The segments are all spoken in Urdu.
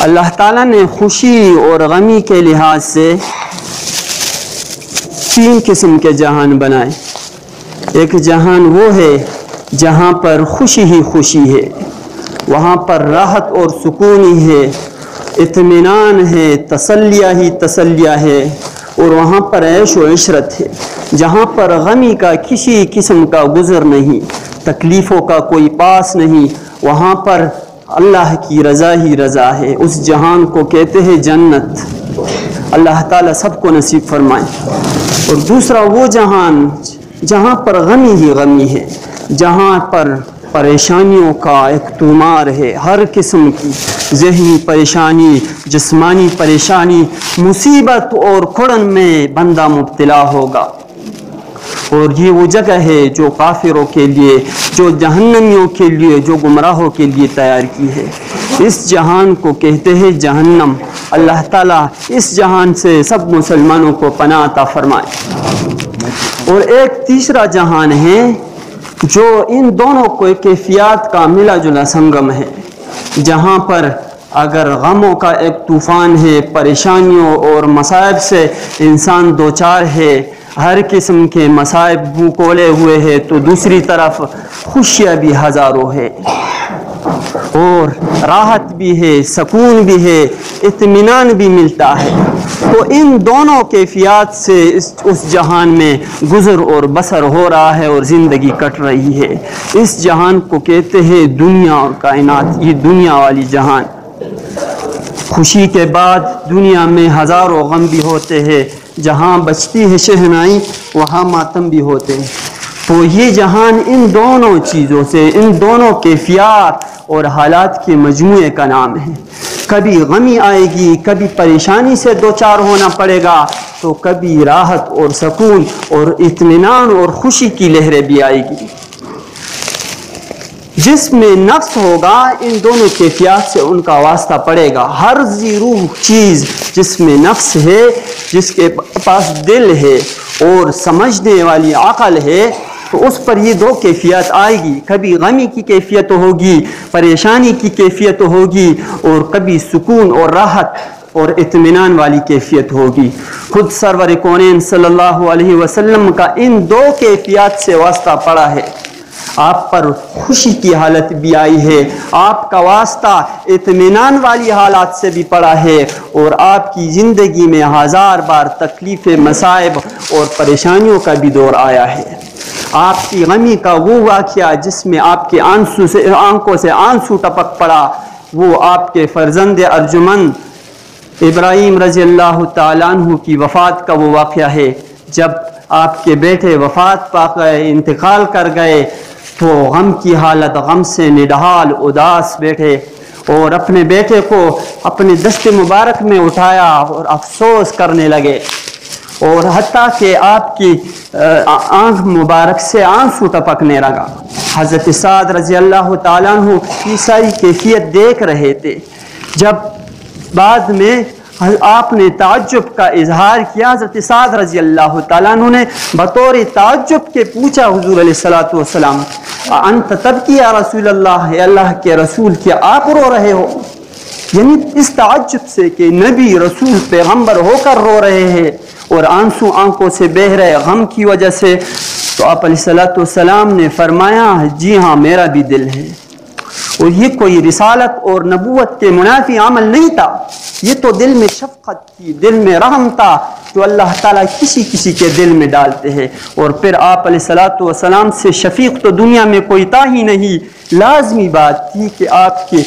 اللہ تعالیٰ نے خوشی اور غمی کے لحاظ سے 3 قسم کے جہان بنائے۔ ایک جہان وہ ہے جہاں پر خوشی ہی خوشی ہے، وہاں پر راحت اور سکون ہی ہے، اطمینان ہے، تسلیہ ہی تسلیہ ہے، اور وہاں پر عیش و عشرت ہے، جہاں پر غمی کا کسی قسم کا گزر نہیں، تکلیفوں کا کوئی پاس نہیں، وہاں پر اللہ کی رضا ہی رضا ہے۔ اس جہان کو کہتے ہیں جنت۔ اللہ تعالیٰ سب کو نصیب فرمائے۔ اور دوسرا وہ جہان جہاں پر غمی ہی غمی ہے، جہاں پر پریشانیوں کا ایک طومار ہے، ہر قسم کی ذہنی پریشانی، جسمانی پریشانی، مصیبت اور کڑن میں بندہ مبتلا ہوگا۔ اور یہ وہ جگہ ہے جو کافروں کے لیے، جو جہنمیوں کے لیے، جو گمراہوں کے لیے تیار کی ہے۔ اس جہان کو کہتے ہیں جہنم۔ اللہ تعالیٰ اس جہان سے سب مسلمانوں کو پناہ عطا فرمائے۔ اور ایک تیسرا جہان ہے جو ان دونوں کو کیفیات کا ملا جلا سنگم ہے، جہاں پر اگر غموں کا ایک طوفان ہے، پریشانیوں اور مصائب سے انسان دوچار ہے، ہر قسم کے مصائب منہ کھولے ہوئے ہیں، تو دوسری طرف خوشیاں بھی ہزاروں ہے، اور راحت بھی ہے، سکون بھی ہے، اطمینان بھی ملتا ہے۔ تو ان دونوں کیفیات سے اس جہان میں گزر اور بسر ہو رہا ہے اور زندگی کٹ رہی ہے۔ اس جہان کو کہتے ہیں دنیا اور کائنات، یہ دنیا والی جہان۔ خوشی کے بعد دنیا میں ہزاروں غم بھی ہوتے ہیں، جہاں بجتی ہے شہنائی وہاں ماتم بھی ہوتے ہیں۔ تو یہ جہان ان دونوں چیزوں سے، ان دونوں کیفیات اور حالات کے مجموعے کا نام ہے۔ کبھی غمی آئے گی، کبھی پریشانی سے دوچار ہونا پڑے گا، تو کبھی راحت اور سکون اور اطمینان اور خوشی کی لہریں بھی آئے گی۔ جس میں نفس ہوگا ان دونوں کیفیات سے ان کا واسطہ پڑے گا۔ ہر ذی روح چیز جس میں نفس ہے، جس کے پاس دل ہے اور سمجھنے والی عقل ہے، تو اس پر یہ 2 کیفیت آئے گی۔ کبھی غمی کی کیفیت ہوگی، پریشانی کی کیفیت ہوگی، اور کبھی سکون اور راحت اور اطمینان والی کیفیت ہوگی۔ خود سرور کونین صلی اللہ علیہ وسلم کا ان 2 کیفیات سے واسطہ پڑا ہے۔ آپ پر خوشی کی حالت بھی آئی ہے، آپ کا واسطہ اطمینان والی حالات سے بھی پڑا ہے، اور آپ کی زندگی میں 1000 بار تکلیف، مصائب اور پریشانیوں کا بھی دور آیا ہے۔ آپ کی غمی کا وہ واقعہ جس میں آپ کے آنکھوں سے آنسو ٹپک پڑا، وہ آپ کے فرزند ارجمند ابراہیم رضی اللہ تعالیٰ عنہ کی وفات کا وہ واقعہ ہے۔ جب آپ کے بیٹے وفات پا گئے، انتقال کر گئے، تو غم کی حالت، غم سے نڈھال اداس بیٹھے، اور اپنے بیٹے کو اپنے دست مبارک میں اٹھایا اور افسوس کرنے لگے، اور حتیٰ کہ آپ کی آنکھ مبارک سے آنسو ٹپکنے لگا۔ حضرت سعد رضی اللہ تعالیٰ عنہ یہ ساری کیفیت دیکھ رہے تھے۔ جب بعد میں آپ نے تعجب کا اظہار کیا، حضرت سعد رضی اللہ تعالیٰ عنہ نے بطور تعجب کے پوچھا حضور علیہ الصلوۃ والسلام، انت تبکی یا رسول اللہ، اے اللہ کے رسول، کیا آپ رو رہے ہو؟ یعنی اس تعجب سے کہ نبی رسول پیغمبر ہو کر رو رہے ہیں اور آنسو آنکھوں سے بہہ رہے غم کی وجہ سے، تو آپ علیہ الصلوۃ والسلام نے فرمایا، جی ہاں میرا بھی دل ہے۔ اور یہ کوئی رسالت اور نبوت کے منافی عمل نہیں تھا، یہ تو دل میں شفقت تھی، دل میں رحم تھا، جو اللہ تعالیٰ کسی کسی کے دل میں ڈالتے ہیں۔ اور پھر آپ علیہ الصلوۃ والسلام سے شفیق تو دنیا میں کوئی تھا ہی نہیں، لازمی بات تھی کہ آپ کے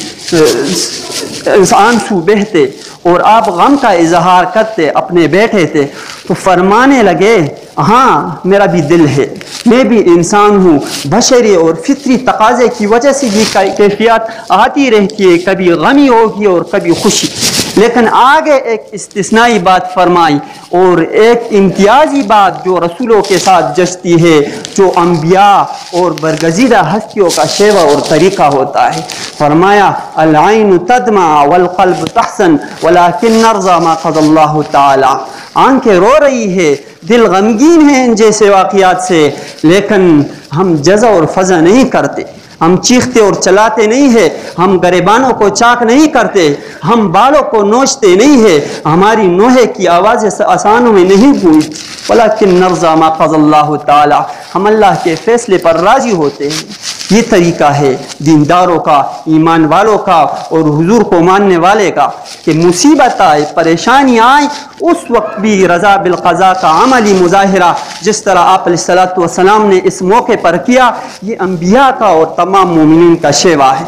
آنسو بہتے اور آپ غم کا اظہار کرتے، اپنے بیٹھے تھے تو فرمانے لگے، ہاں میرا بھی دل ہے، میں بھی انسان ہوں، بشری اور فطری تقاضے کی وجہ سے یہ کیفیات آتی رہتی ہے، کبھی غمی ہوگی اور کبھی خوشی۔ لیکن آگے ایک استثنائی بات فرمائی، اور ایک امتیازی بات جو رسولوں کے ساتھ جچتی ہے، جو انبیاء اور برگزیدہ ہستیوں کا شیوہ اور طریقہ ہوتا ہے۔ فرمایا، العین تدمع والقلب تحزن ولكن نرضى ما قضى اللہ تعالی۔ آنکھیں رو رہی ہے، دل غمگین ہے ان جیسے واقعات سے، لیکن ہم جزع اور فضع نہیں کرتے۔ ہم چیختے اور چلاتے نہیں ہیں، ہم گریبانوں کو چاک نہیں کرتے، ہم بالوں کو نوچتے نہیں ہیں، ہماری نوحے کی آوازیں آسانوں میں نہیں گونجتی، ولیکن نرضی ما قضى اللہ تعالی، ہم اللہ کے فیصلے پر راضی ہوتے ہیں۔ یہ طریقہ ہے دینداروں کا، ایمان والوں کا اور حضور کو ماننے والے کا، کہ مصیبت آئے، پریشانی آئے، اس وقت بھی رضا بالقضاء کا عملی مظاہرہ جس طرح آپ علیہ الصلوۃ والسلام نے اس موقع پر کیا، یہ انبیاء کا اور تمام مومنین کا شیوا ہے۔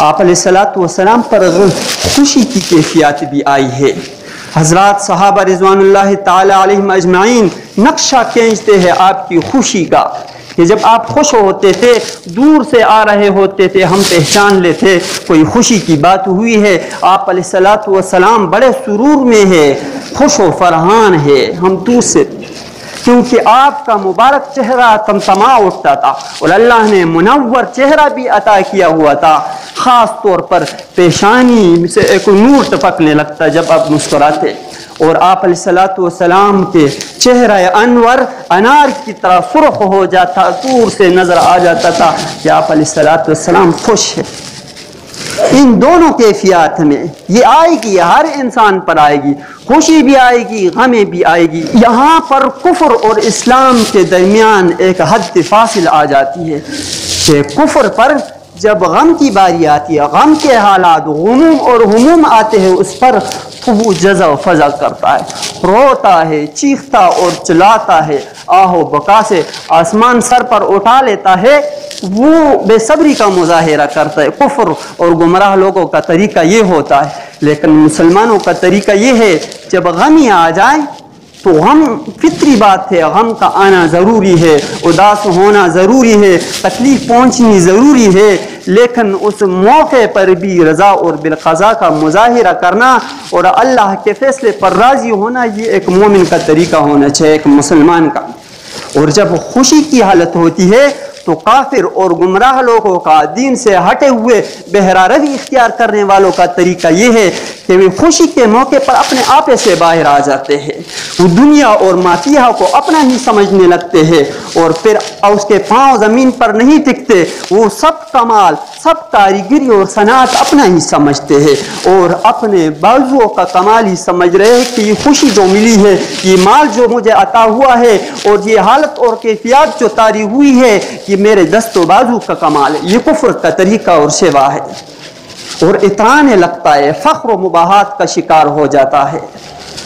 آپ علیہ الصلوۃ والسلام پر خوشی کی کیفیت بھی آئی ہے۔ حضرات صحابہ رضوان اللہ تعالی علیہم اجمعین نقشہ کھینچتے ہیں آپ کی خوشی کا، کہ جب آپ خوش ہوتے تھے، دور سے آ رہے ہوتے تھے، ہم پہچان لیتے کوئی خوشی کی بات ہوئی ہے، آپ علیہ الصلوۃ والسلام بڑے سرور میں ہے، خوش و فرحان ہے، ہم دور سے، کیونکہ آپ کا مبارک چہرہ تمتما اٹھتا تھا اور اللہ نے منور چہرہ بھی عطا کیا ہوا تھا، خاص طور پر پیشانی سے ایک نور ٹپکنے لگتا جب آپ مسکراتے، اور آپ علیہ الصلوۃ والسلام کے چہرہ انور انار کی طرح سرخ ہو جاتا، دور سے نظر آ جاتا تھا کہ آپ علیہ الصلوۃ والسلام خوش ہیں۔ ان دونوں کیفیات میں یہ آئے گی، ہر انسان پر آئے گی، خوشی بھی آئے گی، غمیں بھی آئے گی۔ یہاں پر کفر اور اسلام کے درمیان ایک حد فاصل آ جاتی ہے کہ کفر پر جب غم کی باری آتی ہے، غم کے حالات، غموم اور ہموم آتے ہیں اس پر، تو وہ جزع و فضع کرتا ہے، روتا ہے، چیختا اور چلاتا ہے، آہ و بکا سے آسمان سر پر اٹھا لیتا ہے، وہ بے صبری کا مظاہرہ کرتا ہے۔ کفر اور گمراہ لوگوں کا طریقہ یہ ہوتا ہے، لیکن مسلمانوں کا طریقہ یہ ہے جب غمی آ جائے تو غم فطری بات ہے، غم کا آنا ضروری ہے، اداس ہونا ضروری ہے، تکلیف پہنچنی ضروری ہے، لیکن اس موقع پر بھی رضا اور بالقضاء کا مظاہرہ کرنا اور اللہ کے فیصلے پر راضی ہونا، یہ ایک مومن کا طریقہ ہونا چاہیے، ایک مسلمان کا۔ اور جب خوشی کی حالت ہوتی ہے تو کافر اور گمراہ لوگوں کا، دین سے ہٹے ہوئے بہرا روی اختیار کرنے والوں کا طریقہ یہ ہے کہ وہ خوشی کے موقع پر اپنے آپے سے باہر آ جاتے ہیں، وہ دنیا اور مافیہ کو اپنا ہی سمجھنے لگتے ہیں، اور پھر اس کے پاؤں زمین پر نہیں ٹکتے، وہ سب کمال، سب کاریگری اور صنعت اپنا ہی سمجھتے ہیں، اور اپنے بازوؤں کا کمال ہی سمجھ رہے ہیں کہ یہ خوشی جو ملی ہے، یہ مال جو مجھے عطا ہوا ہے، اور یہ حالت اور کیفیات جو طاری ہوئی ہے، یہ میرے دست و بازو کا کمال ہے۔ یہ کفر کا طریقہ اور سیوا ہے، اور اترانے لگتا ہے، فخر و مباحات کا شکار ہو جاتا ہے،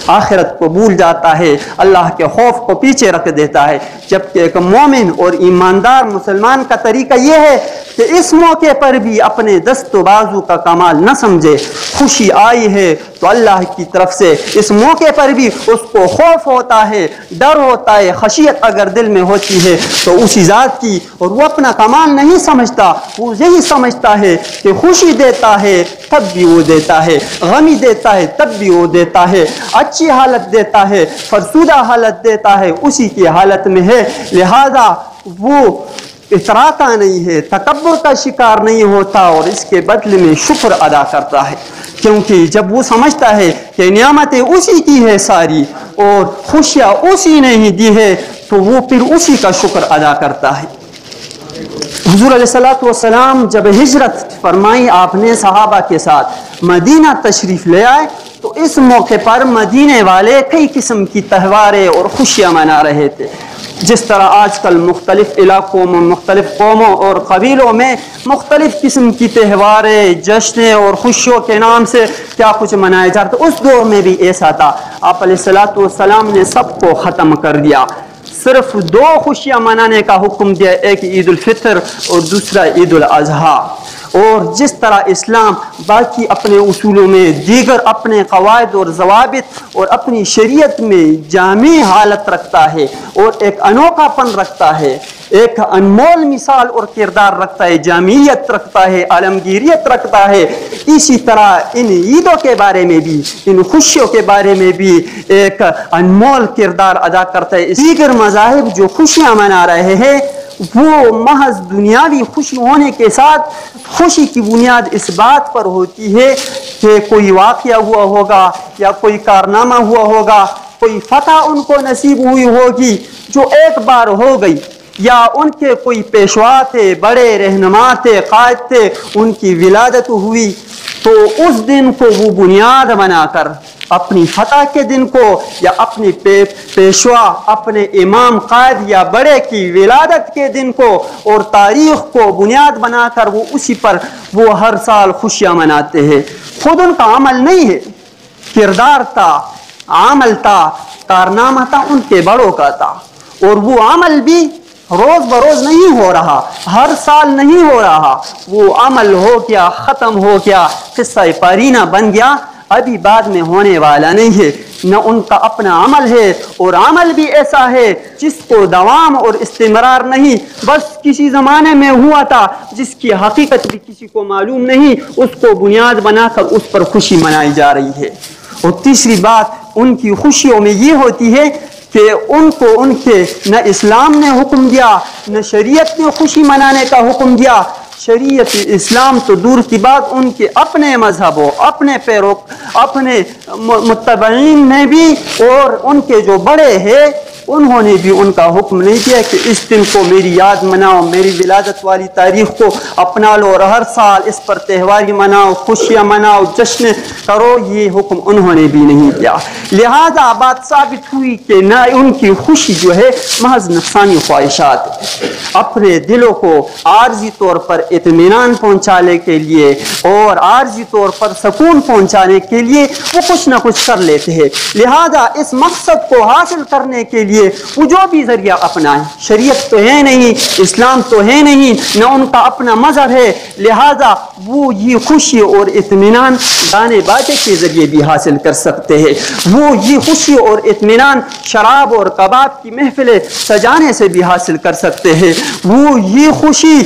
آخرت کو بھول جاتا ہے، اللہ کے خوف کو پیچھے رکھ دیتا ہے، جبکہ ایک مومن اور ایماندار مسلمان کا طریقہ یہ ہے کہ اس موقع پر بھی اپنے دست و بازو کا کمال نہ سمجھے، خوشی آئی ہے تو اللہ کی طرف سے اس موقع پر بھی اس کو خوف ہوتا ہے، ڈر ہوتا ہے، خشیت اگر دل میں ہوتی ہے تو اسی ذات کی، اور وہ اپنا کمال نہیں سمجھتا، وہ یہی سمجھتا ہے کہ خوشی دیتا ہے تب بھی وہ دیتا ہے، غمی دیتا ہے تب بھی وہ دیتا ہے، اچھی حالت دیتا ہے، فرسودہ حالت دیتا ہے، اسی کی حالت میں ہے، لہذا وہ اتراتا نہیں ہے، تکبر کا شکار نہیں ہوتا، اور اس کے بدلے میں شکر ادا کرتا ہے، کیونکہ جب وہ سمجھتا ہے کہ نعمتیں اسی کی ہے ساری اور خوشیاں اسی نے ہی دی ہے، تو وہ پھر اسی کا شکر ادا کرتا ہے۔ حضور علیہ الصلوۃ والسلام جب ہجرت فرمائی آپ نے صحابہ کے ساتھ مدینہ تشریف لے آئے، تو اس موقع پر مدینے والے کئی قسم کی تہواریں اور خوشیاں منا رہے تھے، جس طرح آج کل مختلف علاقوں میں، مختلف قوموں اور قبیلوں میں مختلف قسم کی تہواریں، جشنیں اور خوشیوں کے نام سے کیا کچھ منایا جاتا، اس دور میں بھی ایسا تھا۔ آپ علیہ الصلوۃ والسلام نے سب کو ختم کر دیا، صرف دو خوشیاں منانے کا حکم دیا، ایک عید الفطر اور دوسرا عید الاضحیٰ۔ اور جس طرح اسلام باقی اپنے اصولوں میں دیگر اپنے قواعد اور ضوابط اور اپنی شریعت میں جامع حالت رکھتا ہے اور ایک انوکھا پن رکھتا ہے، ایک انمول مثال اور کردار رکھتا ہے، جامعیت رکھتا ہے، عالمگیریت رکھتا ہے، اسی طرح ان عیدوں کے بارے میں بھی، ان خوشیوں کے بارے میں بھی ایک انمول کردار ادا کرتا ہے۔ دیگر مذاہب جو خوشیاں منا رہے ہیں وہ محض دنیاوی خوشی ہونے کے ساتھ خوشی کی بنیاد اس بات پر ہوتی ہے کہ کوئی واقعہ ہوا ہوگا یا کوئی کارنامہ ہوا ہوگا، کوئی فتح ان کو نصیب ہوئی ہوگی جو ایک بار ہو گئی، یا ان کے کوئی پیشوا تھے، بڑے رہنما تھے، قائد تھے، ان کی ولادت ہوئی تو اس دن کو وہ بنیاد بنا کر اپنی فتح کے دن کو یا اپنی پیشوا، اپنے امام، قائد یا بڑے کی ولادت کے دن کو اور تاریخ کو بنیاد بنا کر وہ اسی پر وہ ہر سال خوشیاں مناتے ہیں۔ خود ان کا عمل نہیں ہے، کردار تھا، عمل تھا، کارنامہ تھا ان کے بڑوں کا تھا، اور وہ عمل بھی روز بروز نہیں ہو رہا، ہر سال نہیں ہو رہا، وہ عمل ہو گیا، ختم ہو گیا، قصہ پارینہ بن گیا، ابھی بعد میں ہونے والا نہیں ہے۔ نہ ان کا اپنا عمل ہے، اور عمل بھی ایسا ہے جس کو دوام اور استمرار نہیں، بس کسی زمانے میں ہوا تھا جس کی حقیقت بھی کسی کو معلوم نہیں، اس کو بنیاد بنا کر اس پر خوشی منائی جا رہی ہے۔ اور تیسری بات ان کی خوشیوں میں یہ ہوتی ہے کہ ان کو ان کے نہ اسلام نے حکم دیا، نہ شریعت نے خوشی منانے کا حکم دیا۔ شریعت اسلام تو دور کی بات، ان کے اپنے مذہب ہو، اپنے متبعین نے بھی اور ان کے جو بڑے ہیں انہوں نے بھی ان کا حکم نہیں دیا کہ اس دن کو میری یاد مناؤ، میری ولادت والی تاریخ کو اپنا لو اور ہر سال اس پر تہوار مناؤ، خوشیاں مناؤ، جشن کرو، یہ حکم انہوں نے بھی نہیں دیا۔ لہذا بات ثابت ہوئی کہ نہ ان کی خوشی جو ہے محض نفسانی خواہشات، اپنے دلوں کو عارضی طور پر اطمینان پہنچانے کے لیے اور عارضی طور پر سکون پہنچانے کے لیے وہ کچھ نہ کچھ کر لیتے ہیں۔ لہذا اس مقصد کو حاصل کرنے کے لیے وہ جو بھی ذریعہ اپنائیں، شریعت تو ہے نہیں، اسلام تو ہے نہیں، نہ ان کا اپنا مذہب ہے، لہذا وہ یہ خوشی اور اطمینان گانے باجے کے ذریعے بھی حاصل کر سکتے ہیں۔ وہ یہ خوشی اور اطمینان شراب اور کباب کی محفلیں سجانے سے بھی حاصل کر سکتے ہیں۔ وہ یہ خوشی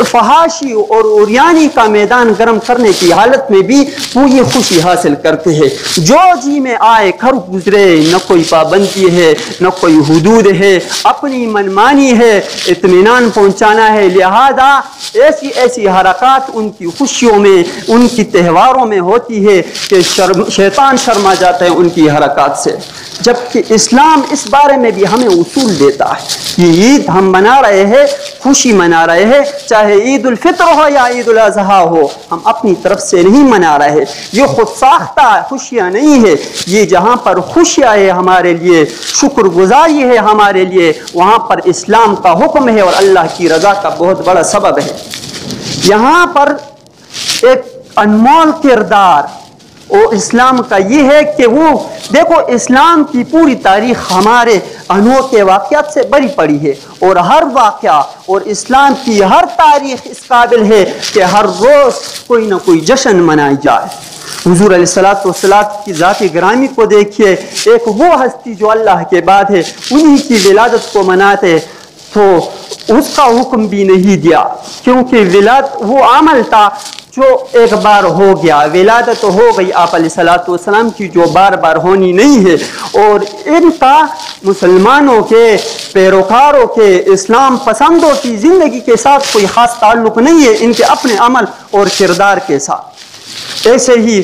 فحاشی اور عریانی کا میدان گرم کرنے کی حالت میں بھی وہ یہ خوشی حاصل کرتے ہیں۔ جو جی میں آئے کر گزرے، نہ کوئی پابندی ہے، نہ کوئی حدود ہے، اپنی منمانی ہے، اطمینان پہنچانا ہے۔ لہذا ایسی حرکات ان کی خوشیوں میں، ان کی تہواروں میں ہوتی ہے کہ شیطان شرما جاتا ہے ان کی حرکات سے، جبکہ اسلام اس بارے میں بھی ہمیں اصول دیتا ہے۔ یہ عید ہم منا رہے ہیں، خوشی منا رہے ہیں، چاہے عید الفطر ہو یا عید الاضحیٰ ہو، ہم اپنی طرف سے نہیں منا رہے، یہ خود ساختہ خوشیاں نہیں ہے، یہ جہاں پر خوشیاں ہے ہمارے لیے، شکر گزاری ہے ہمارے لیے، وہاں پر اسلام کا حکم ہے اور اللہ کی رضا کا بہت بڑا سبب ہے۔ یہاں پر ایک انمول کردار اور اسلام کا یہ ہے کہ وہ دیکھو، اسلام کی پوری تاریخ ہمارے انوکھے واقعات سے بری پڑی ہے، اور ہر واقعہ اور اسلام کی ہر تاریخ اس قابل ہے کہ ہر روز کوئی نہ کوئی جشن منائی جائے۔ حضور علیہ الصلوۃ والسلام کی ذات گرامی کو دیکھیے، ایک وہ ہستی جو اللہ کے بعد ہے، انہی کی ولادت کو مناتے تو اس کا حکم بھی نہیں دیا، کیونکہ ولادت وہ عمل تھا جو ایک بار ہو گیا، ولادت ہو گئی آپ علیہ الصلوۃ والسلام کی، جو بار بار ہونی نہیں ہے، اور ان کا مسلمانوں کے پیروکاروں کے اسلام پسندوں کی زندگی کے ساتھ کوئی خاص تعلق نہیں ہے، ان کے اپنے عمل اور کردار کے ساتھ۔ ایسے ہی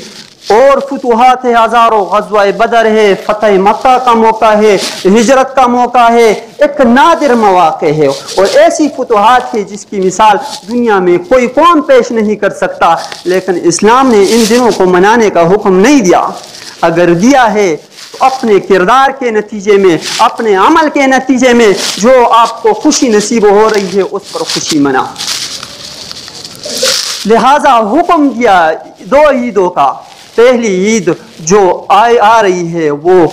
اور فتوحات ہے، ہزاروں، غزوہ بدر ہے، فتح مکہ کا موقع ہے، ہجرت کا موقع ہے، ایک نادر مواقع ہے، اور ایسی فتوحات ہے جس کی مثال دنیا میں کوئی قوم پیش نہیں کر سکتا، لیکن اسلام نے ان دنوں کو منانے کا حکم نہیں دیا۔ اگر دیا ہے تو اپنے کردار کے نتیجے میں، اپنے عمل کے نتیجے میں جو آپ کو خوشی نصیب ہو رہی ہے اس پر خوشی منا۔ لہذا حکم دیا دو عیدوں کا۔ پہلی عید جو آ رہی ہے وہ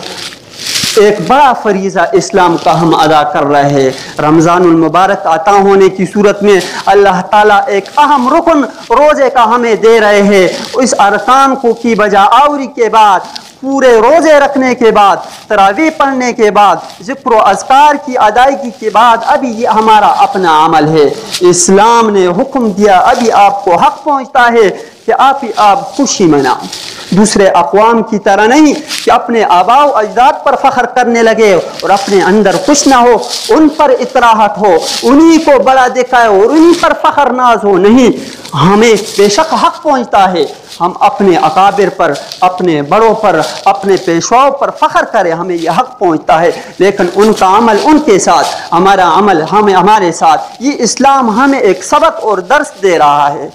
ایک بڑا فریضہ اسلام کا ہم ادا کر رہے ہیں۔ رمضان المبارک عطا ہونے کی صورت میں اللہ تعالیٰ ایک اہم رکن روزے کا ہمیں دے رہے ہیں۔ اس ارکان کو کی بجا آوری کے بعد، پورے روزے رکھنے کے بعد، تراویح پڑھنے کے بعد، ذکر و اذکار کی ادائیگی کے بعد، ابھی یہ ہمارا اپنا عمل ہے۔ اسلام نے حکم دیا، ابھی آپ کو حق پہنچتا ہے کہ آپ خوشی مناؤ۔ دوسرے اقوام کی طرح نہیں کہ اپنے آباء و اجداد پر فخر کرنے لگے اور اپنے اندر کچھ نہ ہو، ان پر اطراحت ہو، انہی کو بڑا دکھائے اور انہی پر فخر ناز ہو۔ نہیں، ہمیں بے شک حق پہنچتا ہے، ہم اپنے اکابر پر، اپنے بڑوں پر، اپنے پیشواؤں پر فخر کریں، ہمیں یہ حق پہنچتا ہے، لیکن ان کا عمل ان کے ساتھ، ہمارا عمل ہمارے ساتھ۔ یہ اسلام ہمیں ایک سبق اور درس دے رہا ہے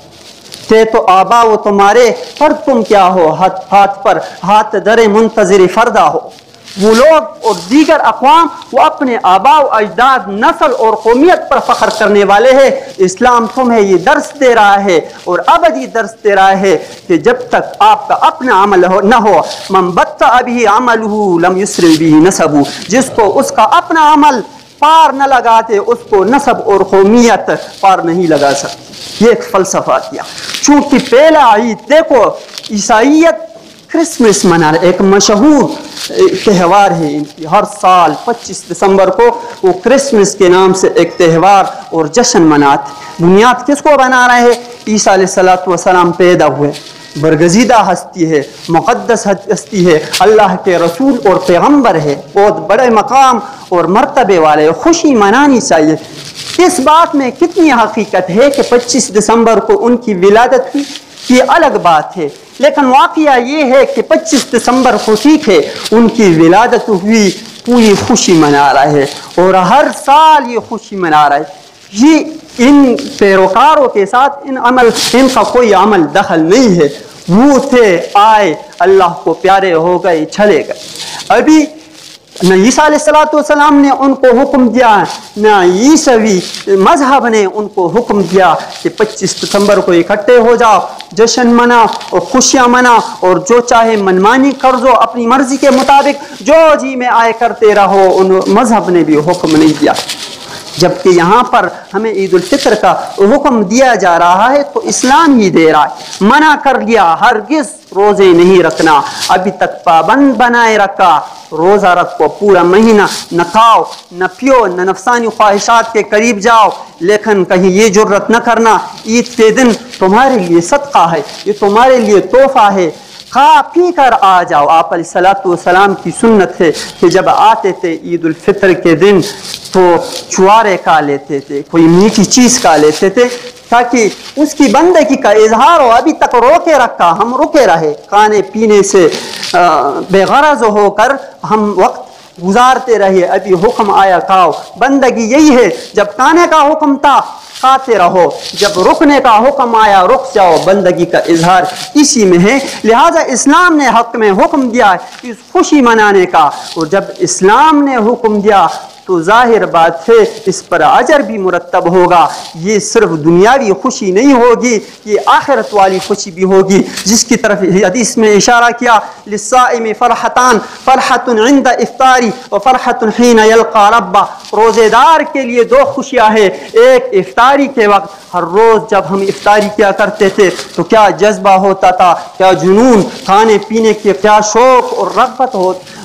کہ تو آبا و تمہارے پر تم کیا ہو، ہاتھ پر ہاتھ درے منتظر فردا ہو۔ وہ لوگ اور دیگر اقوام وہ اپنے آباء و اجداد، نسل اور قومیت پر فخر کرنے والے ہیں۔ اسلام تمہیں یہ درس دے رہا ہے اور ابدی درس دے رہا ہے کہ جب تک آپ کا اپنا عمل نہ ہو، من بطأ به عمله لم يسرع به نسبه، جس کو اس کا اپنا عمل پار نہ لگاتے اس کو نسب اور قومیت پار نہیں لگا سکتی۔ یہ ایک فلسفہ کیا۔ چونکہ پہلا عید دیکھو، عیسائیت کرسمس منا رہے، ایک مشہور تہوار ہے ان کی، ہر سال 25 دسمبر کو وہ کرسمس کے نام سے ایک تہوار اور جشن مناتے۔ بنیاد کس کو بنا رہے ہیں؟ عیسیٰ علیہ السلام پیدا ہوئے، برگزیدہ ہستی ہے، مقدس ہستی ہے، اللہ کے رسول اور پیغمبر ہے، بہت بڑے مقام اور مرتبے والے، خوشی منانی چاہیے۔ اس بات میں کتنی حقیقت ہے کہ 25 دسمبر کو ان کی ولادت ہوئی، یہ الگ بات ہے، لیکن واقعہ یہ ہے کہ 25 دسمبر کو ٹھیک ہے ان کی ولادت ہوئی، پوری خوشی منا رہے ہیں اور ہر سال یہ خوشی منا رہے ہیں۔ یہ ان پیروکاروں کے ساتھ ان کا کوئی عمل دخل نہیں ہے، وہ تھے، آئے، اللہ کو پیارے ہو گئے، چلے گئے۔ ابھی نہ عیسیٰ علیہ السلام نے ان کو حکم دیا، نہ عیسوی مذہب نے ان کو حکم دیا کہ 25 دسمبر کو اکٹھے ہو جاؤ، جشن منا اور خوشیاں منا اور جو چاہے منمانی کر دو، اپنی مرضی کے مطابق جو جی میں آئے کرتے رہو۔ ان مذہب نے بھی حکم نہیں دیا، جبکہ یہاں پر ہمیں عید الفطر کا حکم دیا جا رہا ہے تو اسلام ہی دے رہا ہے۔ منع کر لیا، ہرگز روزے نہیں رکھنا، ابھی تک پابند بنائے رکھا، روزہ رکھو پورا مہینہ، نہ کھاؤ نہ پیو نہ نفسانی خواہشات کے قریب جاؤ، لیکن کہیں یہ جرت نہ کرنا عید کے دن تمہارے لیے صدقہ ہے، یہ تمہارے لیے تحفہ ہے، کھا پی کر آ جاؤ۔ آپ علیہ السلام کی سنت ہے کہ جب آتے تھے عید الفطر کے دن تو چوارے کھا لیتے تھے، کوئی میٹھی چیز کھا لیتے تھے تاکہ اس کی بندگی کا اظہار ہو۔ ابھی تک روکے رکھا، ہم رکے رہے، کھانے پینے سے بے غرض ہو کر ہم وقت گزارتے رہے، ابھی حکم آیا کھاؤ۔ بندگی یہی ہے، جب کھانے کا حکم تھا کھاتے رہو، جب رکنے کا حکم آیا رک جاؤ، بندگی کا اظہار اسی میں ہے۔ لہذا اسلام نے حق میں حکم دیا اس خوشی منانے کا، اور جب اسلام نے حکم دیا تو ظاہر بات ہے اس پر اجر بھی مرتب ہوگا۔ یہ صرف دنیاوی خوشی نہیں ہوگی، یہ آخرت والی خوشی بھی ہوگی، جس کی طرف حدیث میں اشارہ کیا، للصائم فرحتان، فرحت عند افطاری و فرحت حین یلقى ربہ۔ روزے دار کے لیے دو خوشیاں ہیں، ایک افطاری کے وقت، ہر روز جب ہم افطاری کیا کرتے تھے تو کیا جذبہ ہوتا تھا، کیا جنون، کھانے پینے کی کیا شوق اور رغبت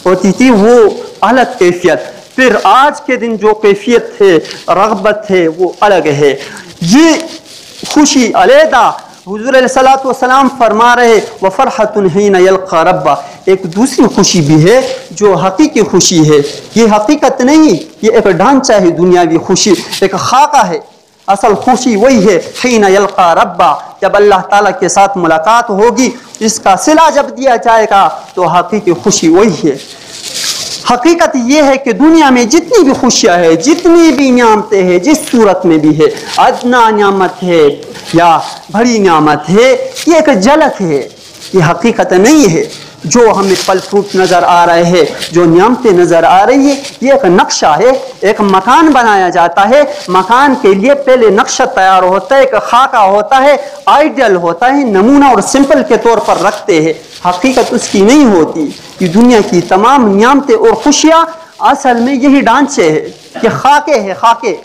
ہوتی تھی، وہ الگ کیفیت۔ پھر آج کے دن جو کیفیت ہے، رغبت ہے، وہ الگ ہے۔ یہ خوشی علیحدہ حضور علیہ السلام فرما رہے وَفَرْحَةٌ حِينَ يَلْقَى رَبَّهُ۔ ایک دوسری خوشی بھی ہے جو حقیقی خوشی ہے، یہ حقیقت نہیں، یہ ایک ڈھانچہ ہے، دنیاوی خوشی ایک خاکہ ہے۔ اصل خوشی وہی ہے حین یلقى ربہ، جب اللہ تعالیٰ کے ساتھ ملاقات ہوگی، اس کا صلہ جب دیا جائے گا تو حقیقی خوشی وہی ہے۔ حقیقت یہ ہے کہ دنیا میں جتنی بھی خوشیاں ہیں، جتنی بھی نعمتیں ہیں، جس صورت میں بھی ہے، ادنا نعمت ہے یا بڑی نعمت ہے، یہ ایک جھلک ہے، یہ حقیقت نہیں ہے۔ جو ہمیں پھل فروٹ نظر آ رہے ہیں، جو نعمتیں نظر آ رہی ہیں، یہ ایک نقشہ ہے۔ ایک مکان بنایا جاتا ہے، مکان کے لیے پہلے نقشہ تیار ہوتا ہے، ایک خاکہ ہوتا ہے، آئیڈیل ہوتا ہے، نمونہ اور سمپل کے طور پر رکھتے ہیں، حقیقت اس کی نہیں ہوتی۔ یہ دنیا کی تمام نعمتیں اور خوشیاں اصل میں یہی ڈھانچے ہیں، یہ خاکے ہے، خاکے،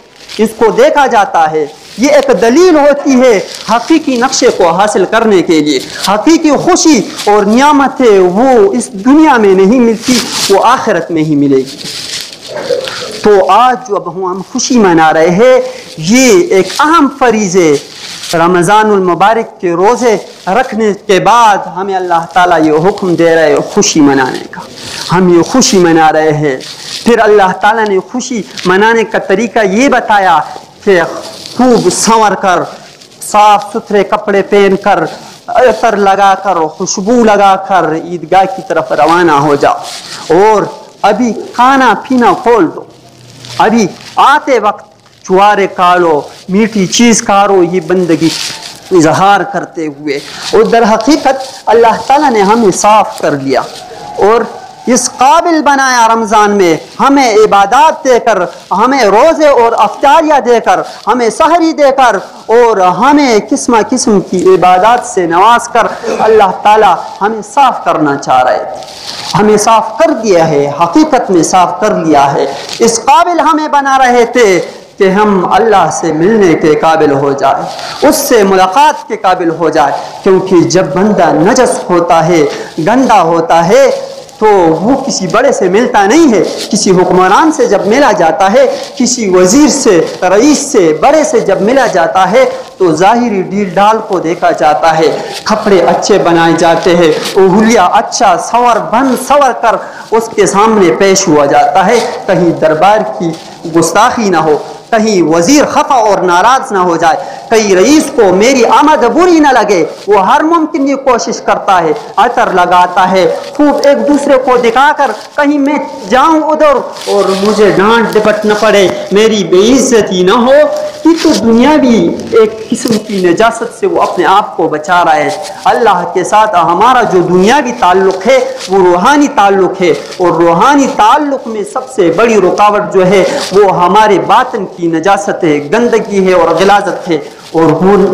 اس کو دیکھا جاتا ہے، یہ ایک دلیل ہوتی ہے حقیقی نقشے کو حاصل کرنے کے لیے۔ حقیقی خوشی اور نعمت ہے وہ اس دنیا میں نہیں ملتی، وہ آخرت میں ہی ملے گی۔ تو آج جو اب ہم خوشی منا رہے ہیں، یہ ایک اہم فریضے رمضان المبارک کے روزے رکھنے کے بعد ہمیں اللہ تعالیٰ یہ حکم دے رہے خوشی منانے کا. ہم یہ خوشی منا رہے ہیں. پھر اللہ تعالیٰ نے خوشی منانے کا طریقہ یہ بتایا کہ خوب سنور کر، صاف ستھرے کپڑے پہن کر، عطر لگا کر، خوشبو لگا کر عیدگاہ کی طرف روانہ ہو جاؤ، اور ابھی کھانا پینا کھول دو. ابھی آتے وقت جوارے کھالو، میٹھی چیز کھارو، یہ بندگی اظہار کرتے ہوئے. اور در حقیقت اللہ تعالیٰ نے ہمیں صاف کر لیا اور اس قابل بنایا رمضان میں، ہمیں عبادات دے کر، ہمیں روزے اور افطاریاں دے کر، ہمیں سحری دے کر، اور ہمیں قسم قسم کی عبادات سے نواز کر اللہ تعالیٰ ہمیں صاف کرنا چاہ رہے تھے. ہمیں صاف کر دیا ہے، حقیقت میں صاف کر لیا ہے. اس قابل ہمیں بنا رہے تھے کہ ہم اللہ سے ملنے کے قابل ہو جائے، اس سے ملاقات کے قابل ہو جائے. کیونکہ جب بندہ نجس ہوتا ہے، گندا ہوتا ہے، تو وہ کسی بڑے سے ملتا نہیں ہے. کسی حکمران سے جب ملا جاتا ہے، کسی وزیر سے، رئیس سے، بڑے سے جب ملا جاتا ہے تو ظاہری ڈیل ڈال کو دیکھا جاتا ہے، کپڑے اچھے بنائے جاتے ہیں، اہلیہ اچھا سور کر اس کے سامنے پیش ہوا جاتا ہے. کہیں دربار کی گستاخی نہ ہو، کہیں وزیر خفا اور ناراض نہ ہو جائے، کہیں رئیس کو میری آمد بری نہ لگے. وہ ہر ممکن یہ کوشش کرتا ہے، عطر لگاتا ہے، خوب ایک دوسرے کو دکھا کر کہیں میں جاؤں ادھر اور مجھے ڈانٹ ڈپٹ نہ پڑے، میری بے عزتی نہ ہو. یہ تو دنیا بھی ایک قسم کی نجاست سے وہ اپنے آپ کو بچا رہا ہے. اللہ کے ساتھ ہمارا جو دنیاوی تعلق ہے وہ روحانی تعلق ہے، اور روحانی تعلق میں سب سے بڑی رکاوٹ جو ہے وہ ہمارے باطن کی نجاست ہے، گندگی ہے اور غلاظت ہے. اور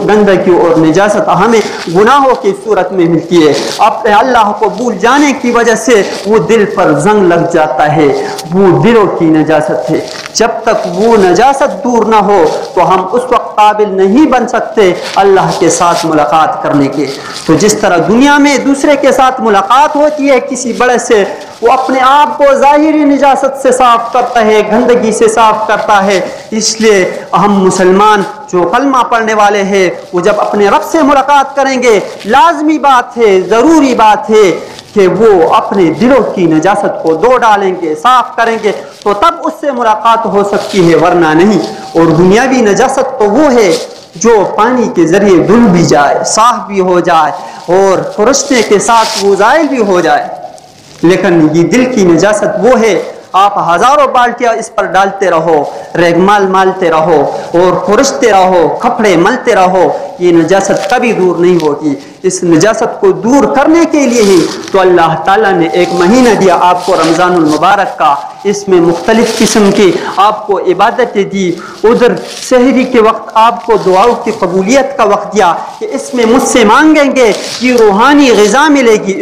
گندگی اور نجاست ہمیں گناہوں کی صورت میں ملتی ہے. اپنے اللہ کو بھول جانے کی وجہ سے وہ دل پر زنگ لگ جاتا ہے، وہ دلوں کی نجاست ہے. جب تک وہ نجاست دور نہ ہو تو ہم اس وقت قابل نہیں بن سکتے اللہ کے ساتھ ملاقات کرنے کے. تو جس طرح دنیا میں دوسرے کے ساتھ ملاقات ہوتی ہے کسی بڑے سے، وہ اپنے آپ کو ظاہری نجاست سے صاف کرتا ہے، گندگی سے صاف کرتا ہے. اس لیے ہم مسلمان جو کلمہ پڑھنے والے ہیں وہ جب اپنے رب سے ملاقات کریں گے، لازمی بات ہے، ضروری بات ہے کہ وہ اپنے دلوں کی نجاست کو دھو ڈالیں گے، صاف کریں گے، تو تب اس سے ملاقات ہو سکتی ہے، ورنہ نہیں. اور دنیاوی نجاست تو وہ ہے جو پانی کے ذریعے دھل بھی جائے، صاف بھی ہو جائے، اور فرشتے کے ساتھ وہ زائل بھی ہو جائے. لیکن یہ دل کی نجاست وہ ہے، آپ ہزاروں بالٹیاں اس پر ڈالتے رہو، ریگمال مالتے رہو اور خرشتے رہو، کپڑے ملتے رہو، یہ نجاست کبھی دور نہیں ہوگی. اس نجاست کو دور کرنے کے لیے ہی تو اللہ تعالیٰ نے ایک مہینہ دیا آپ کو رمضان المبارک کا. اس میں مختلف قسم کی آپ کو عبادتیں دی. ادھر سحری کے وقت آپ کو دعاؤں کی قبولیت کا وقت دیا کہ اس میں مجھ سے مانگیں گے یہ روحانی غذا ملے گی،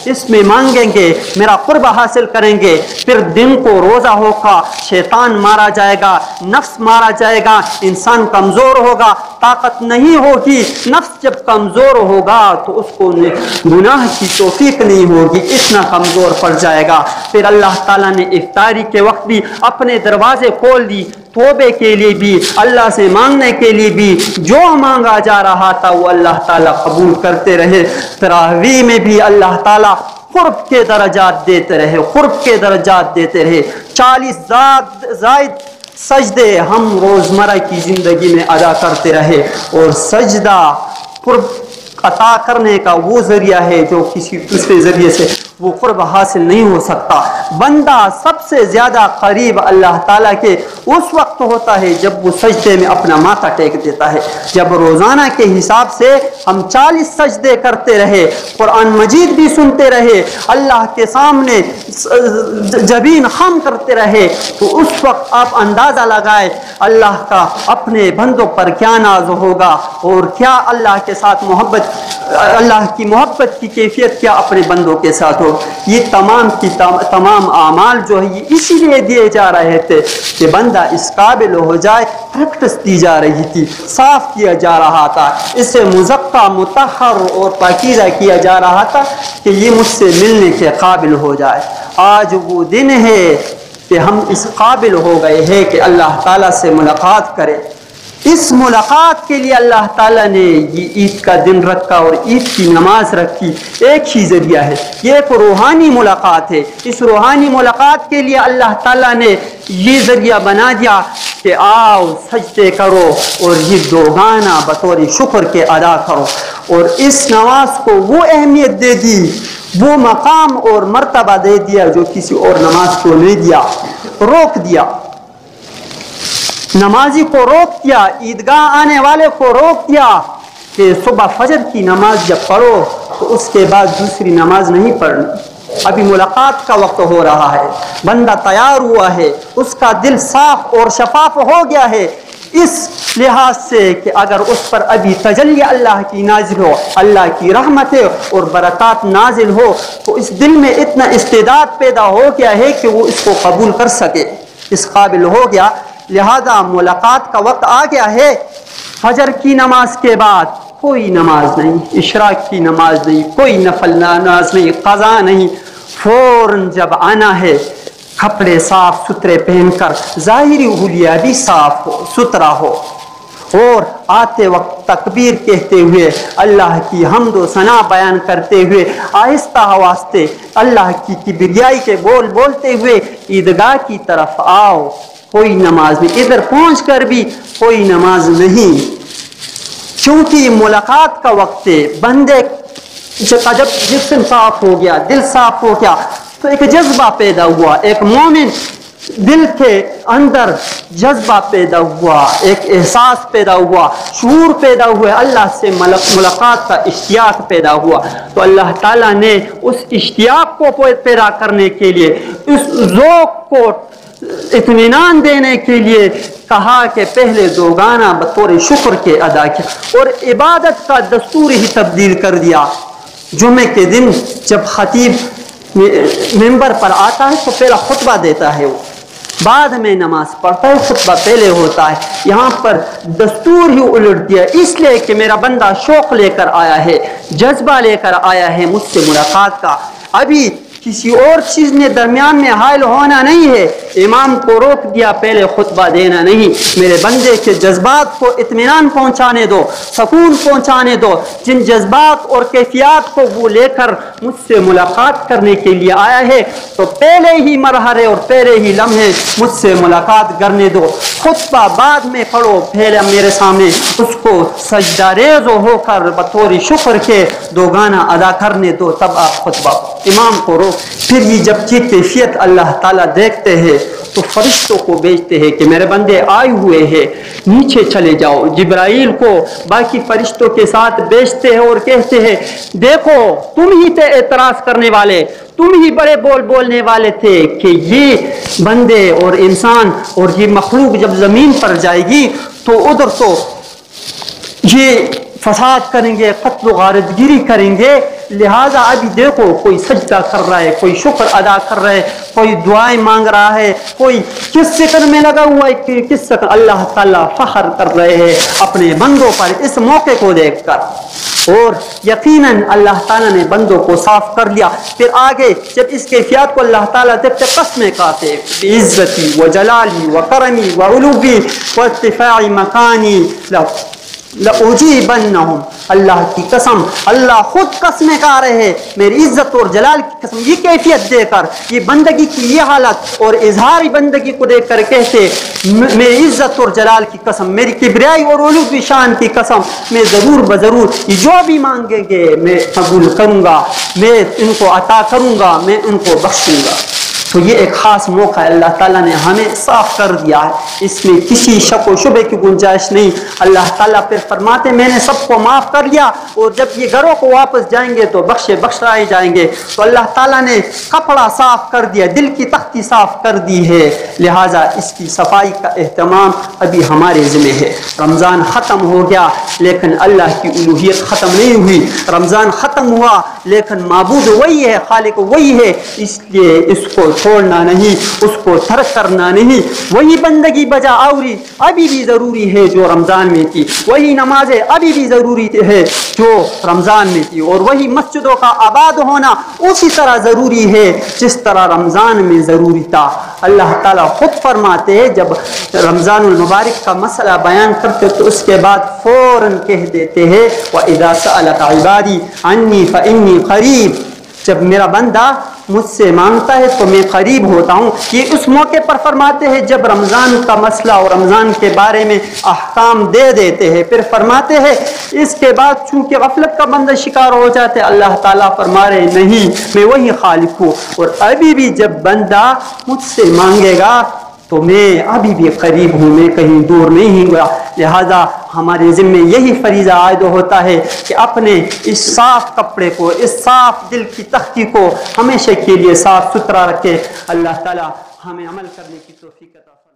اس میں مانگیں گے میرا قرب حاصل کریں گے. پھر دن کو روزہ ہوگا، شیطان مارا جائے گا، نفس مارا جائے گا، انسان کمزور ہوگا، طاقت نہیں ہوگی. نفس جب کمزور ہوگا تو اس کو گناہ کی توفیق نہیں ہوگی، اتنا کمزور پڑ جائے گا. پھر اللہ تعالیٰ نے افطاری کے وقت بھی اپنے دروازے کھول دی، توبے کے لیے بھی، اللہ سے مانگنے کے لیے بھی. جو مانگا جا رہا تھا وہ اللہ تعالیٰ قبول کرتے رہے. تراویح میں بھی اللہ تعالیٰ قرب کے درجات دیتے رہے، قرب کے درجات دیتے رہے. 40 زائد سجدے ہم روزمرہ کی زندگی میں ادا کرتے رہے. اور سجدہ قرب عطا کرنے کا وہ ذریعہ ہے جو کسی دوسرے ذریعے سے وہ قرب حاصل نہیں ہو سکتا. بندہ سب سے زیادہ قریب اللہ تعالیٰ کے اس وقت ہوتا ہے جب وہ سجدے میں اپنا ماتھا ٹیک دیتا ہے. جب روزانہ کے حساب سے ہم 40 سجدے کرتے رہے، قرآن مجید بھی سنتے رہے، اللہ کے سامنے جبین خم کرتے رہے، تو اس وقت آپ اندازہ لگائے اللہ کا اپنے بندوں پر کیا ناز ہوگا اور کیا اللہ کے ساتھ محبت، اللہ کی محبت کی کیفیت کیا اپنے بندوں کے ساتھ ہو. یہ تمام کی تمام اعمال جو ہے یہ اسی لیے دیے جا رہے تھے کہ بندہ اس قابل ہو جائے. پریکٹس دی جا رہی تھی، صاف کیا جا رہا تھا، اسے مزکہ مطہر اور پاکیزہ کیا جا رہا تھا کہ یہ مجھ سے ملنے کے قابل ہو جائے. آج وہ دن ہے کہ ہم اس قابل ہو گئے ہیں کہ اللہ تعالیٰ سے ملاقات کریں. اس ملاقات کے لیے اللہ تعالیٰ نے یہ عید کا دن رکھا اور عید کی نماز رکھی، ایک ہی ذریعہ ہے، یہ ایک روحانی ملاقات ہے۔ اس روحانی ملاقات کے لیے اللہ تعالیٰ نے یہ ذریعہ بنا دیا کہ آؤ سجدے کرو اور یہ دوگانہ بطور شکر کے ادا کرو، اور اس نماز کو وہ اہمیت دے دی، وہ مقام اور مرتبہ دے دیا جو کسی اور نماز کو نہیں دیا، روک دیا، نمازی کو روک دیا، عیدگاہ آنے والے کو روک دیا کہ صبح فجر کی نماز جب پڑھو تو اس کے بعد دوسری نماز نہیں پڑھنی، ابھی ملاقات کا وقت ہو رہا ہے، بندہ تیار ہوا ہے، اس کا دل صاف اور شفاف ہو گیا ہے، اس لحاظ سے کہ اگر اس پر ابھی تجلی اللہ کی نازل ہو، اللہ کی رحمت اور برکات نازل ہو، تو اس دل میں اتنا استعداد پیدا ہو گیا ہے کہ وہ اس کو قبول کر سکے، اس قابل ہو گیا۔ لہذا ملاقات کا وقت آ گیا ہے، فجر کی نماز کے بعد کوئی نماز نہیں، اشراق کی نماز نہیں، کوئی نفل نماز نہیں، قضا نہیں، فوراً جب آنا ہے کپڑے صاف ستھرے پہن کر، ظاہری حلیہ بھی صاف ہو ستھرا ہو، اور آتے وقت تکبیر کہتے ہوئے، اللہ کی حمد و ثنا بیان کرتے ہوئے، آہستہ آواستے اللہ کی کبریائی کے بول بولتے ہوئے عیدگاہ کی طرف آؤ۔ کوئی نماز نہیں، ادھر پہنچ کر بھی کوئی نماز نہیں، چونکہ ملاقات کا وقت ہے، بندے کا جب جسم صاف ہو گیا، دل صاف ہو گیا، تو ایک جذبہ پیدا ہوا، ایک مومن دل کے اندر جذبہ پیدا ہوا، ایک احساس پیدا ہوا، شعور پیدا ہوا، اللہ سے ملاقات کا اشتیاق پیدا ہوا، تو اللہ تعالیٰ نے اس اشتیاق کو پیدا کرنے کے لیے، اس ذوق کو اطمینان دینے کے لیے کہا کہ پہلے دوگانہ بطور شکر کے ادا کیا، اور عبادت کا دستور ہی تبدیل کر دیا۔ جمعے کے دن جب خطیب ممبر پر آتا ہے تو پہلا خطبہ دیتا ہے، وہ بعد میں نماز پڑھتا ہے، خطبہ پہلے ہوتا ہے۔ یہاں پر دستور ہی الٹ دیا، اس لیے کہ میرا بندہ شوق لے کر آیا ہے، جذبہ لے کر آیا ہے مجھ سے ملاقات کا، ابھی کسی اور چیز نے درمیان میں حائل ہونا نہیں ہے، امام کو روک دیا پہلے خطبہ دینا نہیں، میرے بندے کے جذبات کو اطمینان پہنچانے دو، سکون پہنچانے دو، جن جذبات اور کیفیات کو وہ لے کر مجھ سے ملاقات کرنے کے لیے آیا ہے، تو پہلے ہی مرحلے اور پہلے ہی لمحے مجھ سے ملاقات کرنے دو، خطبہ بعد میں پڑھو، پہلے میرے سامنے اس کو سجدہ ریز ہو کر بطور شکر کے دوگانہ ادا کرنے دو، تب آپ خطبہ امام کو روک۔ پھر یہ جب یہ کیفیت اللہ تعالیٰ دیکھتے ہیں تو فرشتوں کو بھیجتے ہیں کہ میرے بندے آئے ہوئے ہیں، نیچے چلے جاؤ، جبرائیل کو باقی فرشتوں کے ساتھ بھیجتے ہیں اور کہتے ہیں دیکھو تم ہی تھے اعتراض کرنے والے، تم ہی بڑے بول بولنے والے تھے کہ یہ بندے اور انسان اور یہ مخلوق جب زمین پر جائے گی تو ادھر تو یہ فساد کریں گے، قتل و غارت گیری کریں گے، لہٰذا ابھی دیکھو کوئی سجدہ کر رہا ہے، کوئی شکر ادا کر رہا ہے، کوئی دعائیں مانگ رہا ہے، کوئی کس فکر میں لگا ہوا ہے کہ کس فکر، اللہ تعالیٰ فخر کر رہے ہیں اپنے بندوں پر اس موقع کو دیکھ کر، اور یقیناً اللہ تعالیٰ نے بندوں کو صاف کر لیا۔ پھر آگے جب اس کیفیات کو اللہ تعالیٰ دیکھتے قسمیں کھاتے، بعزتی و جلالی و کرمی و علوی و ارتفاع مکانی لأجیبنہم، اللہ کی قسم، اللہ خود قسمیں کھا رہے ہیں، میری عزت اور جلال کی قسم، یہ کیفیت دے کر، یہ بندگی کی یہ حالت اور اظہاری بندگی کو دیکھ کر کہتے میری عزت اور جلال کی قسم، میری کبریائی اور علوی شان کی قسم، میں ضرور بضرور یہ جو بھی مانگیں گے میں قبول کروں گا، میں ان کو عطا کروں گا، میں ان کو بخشوں گا۔ تو یہ ایک خاص موقع ہے، اللہ تعالیٰ نے ہمیں صاف کر دیا ہے، اس میں کسی شک و شبے کی گنجائش نہیں۔ اللہ تعالیٰ پھر فرماتے میں نے سب کو معاف کر لیا، اور جب یہ گھروں کو واپس جائیں گے تو بخشائے جائیں گے۔ تو اللہ تعالیٰ نے کپڑا صاف کر دیا، دل کی تختی صاف کر دی ہے، لہٰذا اس کی صفائی کا اہتمام ابھی ہمارے ذمہ ہے۔ رمضان ختم ہو گیا لیکن اللہ کی الوہیت ختم نہیں ہوئی، رمضان ختم ہوا لیکن معبود وہی ہے، خالق وہی ہے، اس لیے اس کو چھوڑنا نہیں، اس کو ترک کرنا نہیں۔ وہی بندگی بجا آوری ابھی بھی ضروری ہے جو رمضان میں تھی، وہی نمازیں ابھی بھی ضروری ہے جو رمضان میں تھی، اور وہی مسجدوں کا آباد ہونا اسی طرح ضروری ہے جس طرح رمضان میں ضروری تھا۔ اللہ تعالیٰ خود فرماتے ہیں، جب رمضان المبارک کا مسئلہ بیان کرتے تو اس کے بعد فوراً کہہ دیتے ہیں وَإِذَا سَأَلَكَ عِبَادِي عَنِّي فَإِنِّي قَرِيبٌ، جب میرا بندہ مجھ سے مانگتا ہے تو میں قریب ہوتا ہوں۔ یہ اس موقع پر فرماتے ہیں جب رمضان کا مسئلہ اور رمضان کے بارے میں احکام دے دیتے ہیں، پھر فرماتے ہیں اس کے بعد چونکہ غفلت کا بندہ شکار ہو جاتے، اللہ تعالیٰ فرما رہے نہیں، میں وہی خالق ہوں، اور ابھی بھی جب بندہ مجھ سے مانگے گا تو میں ابھی بھی قریب ہوں، میں کہیں دور نہیں ہوا۔ لہذا ہمارے ذمے یہی فریضہ عائد ہوتا ہے کہ اپنے اس صاف کپڑے کو، اس صاف دل کی تختی کو ہمیشہ کے لیے صاف ستھرا رکھے۔ اللہ تعالی ہمیں عمل کرنے کی توفیق عطا فرمائے۔